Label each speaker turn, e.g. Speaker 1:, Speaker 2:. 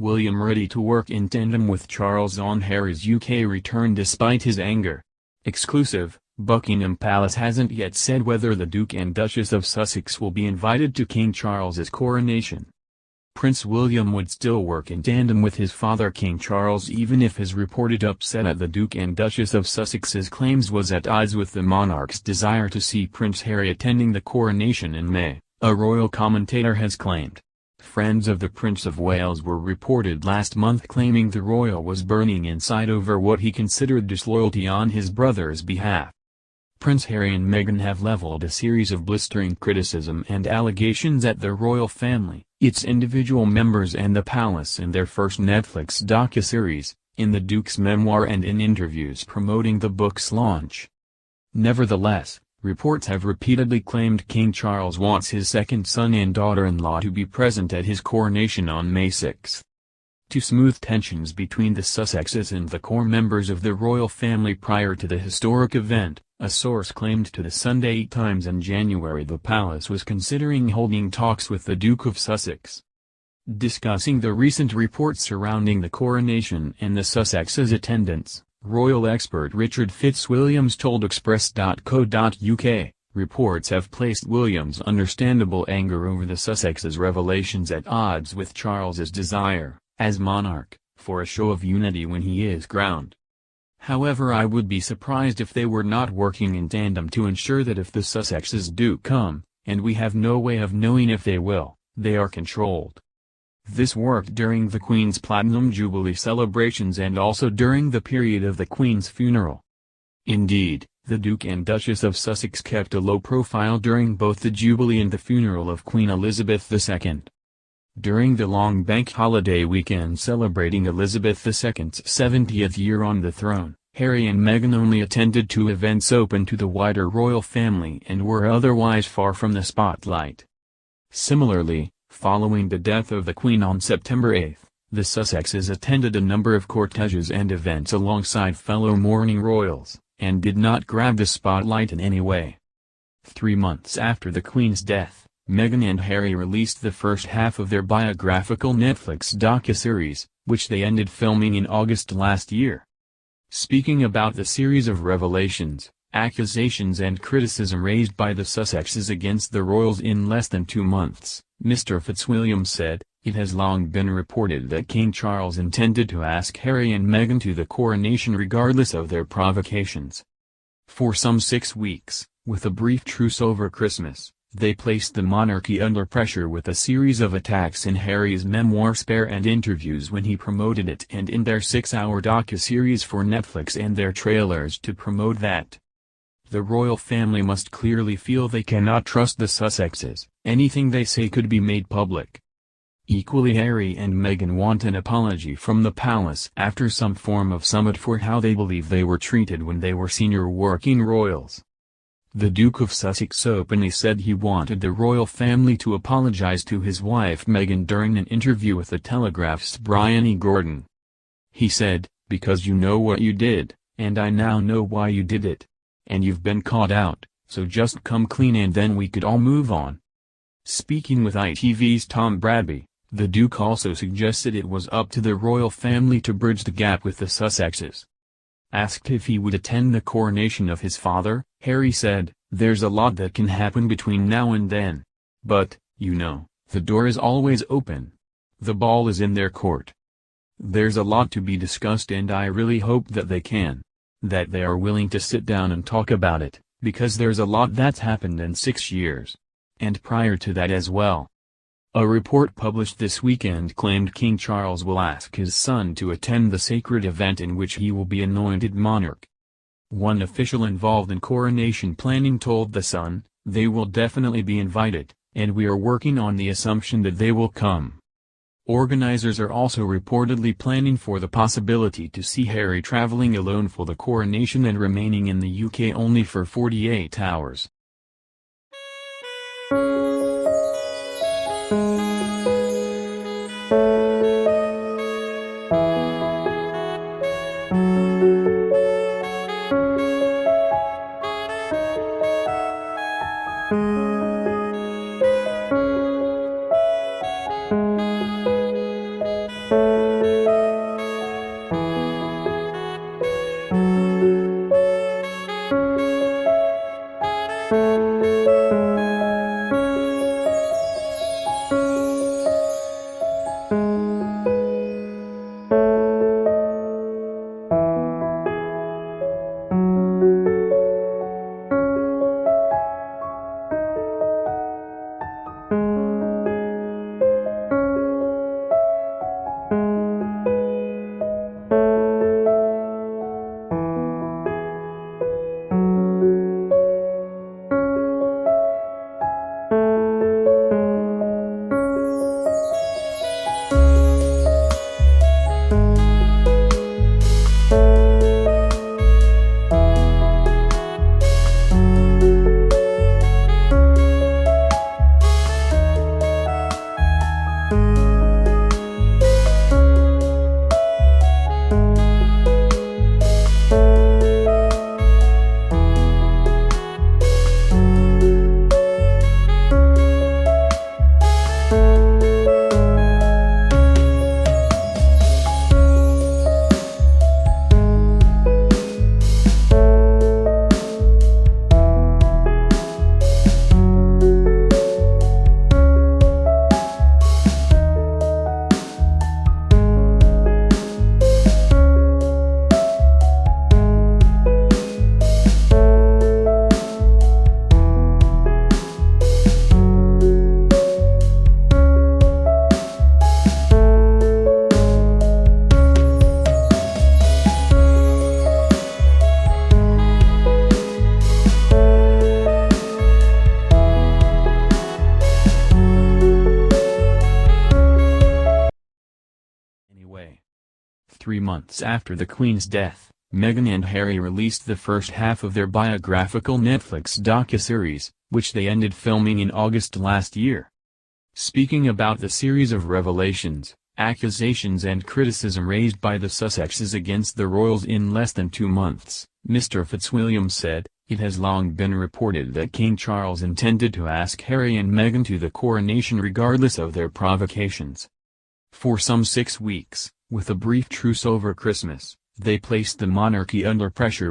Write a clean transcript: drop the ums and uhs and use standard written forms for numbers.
Speaker 1: William ready to work in tandem with Charles on Harry's UK return despite his anger. Exclusive: Buckingham Palace hasn't yet said whether the Duke and Duchess of Sussex will be invited to King Charles's coronation. Prince William would still work in tandem with his father King Charles even if his reported upset at the Duke and Duchess of Sussex's claims was at odds with the monarch's desire to see Prince Harry attending the coronation in May, a royal commentator has claimed. Friends of the Prince of Wales were reported last month claiming the royal was burning inside over what he considered disloyalty on his brother's behalf. Prince Harry and Meghan have leveled a series of blistering criticism and allegations at the royal family, its individual members and the palace in their first Netflix docuseries, in the Duke's memoir and in interviews promoting the book's launch. Nevertheless, reports have repeatedly claimed King Charles wants his second son and daughter-in-law to be present at his coronation on May 6. To smooth tensions between the Sussexes and the core members of the royal family prior to the historic event, a source claimed to the Sunday Times in January the palace was considering holding talks with the Duke of Sussex. Discussing the recent reports surrounding the coronation and the Sussexes' attendance, royal expert Richard Fitzwilliams told Express.co.uk, reports have placed William's understandable anger over the Sussexes' revelations at odds with Charles's desire, as monarch, for a show of unity when he is crowned. However, I would be surprised if they were not working in tandem to ensure that if the Sussexes do come, and we have no way of knowing if they will, they are controlled. This worked during the Queen's Platinum Jubilee celebrations and also during the period of the Queen's funeral. Indeed, the Duke and Duchess of Sussex kept a low profile during both the Jubilee and the funeral of Queen Elizabeth II. During the long bank holiday weekend celebrating Elizabeth II's 70th year on the throne, Harry and Meghan only attended two events open to the wider royal family and were otherwise far from the spotlight. Similarly, following the death of the Queen on September 8, the Sussexes attended a number of cortèges and events alongside fellow mourning royals, and did not grab the spotlight in any way. 3 months after the Queen's death, Meghan and Harry released the first half of their biographical Netflix docuseries, which they ended filming in August last year. Speaking about the series of revelations, accusations and criticism raised by the Sussexes against the royals in less than 2 months, Mr. Fitzwilliams said, "It has long been reported that King Charles intended to ask Harry and Meghan to the coronation regardless of their provocations. For some 6 weeks, with a brief truce over Christmas, they placed the monarchy under pressure with a series of attacks in Harry's memoir Spare and interviews when he promoted it and in their 6-hour docuseries for Netflix and their trailers to promote that. The royal family must clearly feel they cannot trust the Sussexes, anything they say could be made public." Equally, Harry and Meghan want an apology from the palace after some form of summit for how they believe they were treated when they were senior working royals. The Duke of Sussex openly said he wanted the royal family to apologize to his wife Meghan during an interview with The Telegraph's Brian E. Gordon. He said, "Because you know what you did, and I now know why you did it. And you've been caught out, so just come clean and then we could all move on." Speaking with ITV's Tom Bradby, the Duke also suggested it was up to the royal family to bridge the gap with the Sussexes. Asked if he would attend the coronation of his father, Harry said, "There's a lot that can happen between now and then. But, you know, the door is always open. The ball is in their court. There's a lot to be discussed and I really hope that they can. That they are willing to sit down and talk about it, because there's a lot that's happened in 6 years. And prior to that as well." A report published this weekend claimed King Charles will ask his son to attend the sacred event in which he will be anointed monarch. One official involved in coronation planning told The Sun, "They will definitely be invited, and we are working on the assumption that they will come." Organizers are also reportedly planning for the possibility to see Harry traveling alone for the coronation and remaining in the UK only for 48 hours. Anyway, 3 months after the Queen's death, Meghan and Harry released the first half of their biographical Netflix docuseries, which they ended filming in August last year. Speaking about the series of revelations, accusations and criticism raised by the Sussexes against the royals in less than 2 months, Mr. Fitzwilliam said, "It has long been reported that King Charles intended to ask Harry and Meghan to the coronation regardless of their provocations. For some 6 weeks, with a brief truce over Christmas, they placed the monarchy under pressure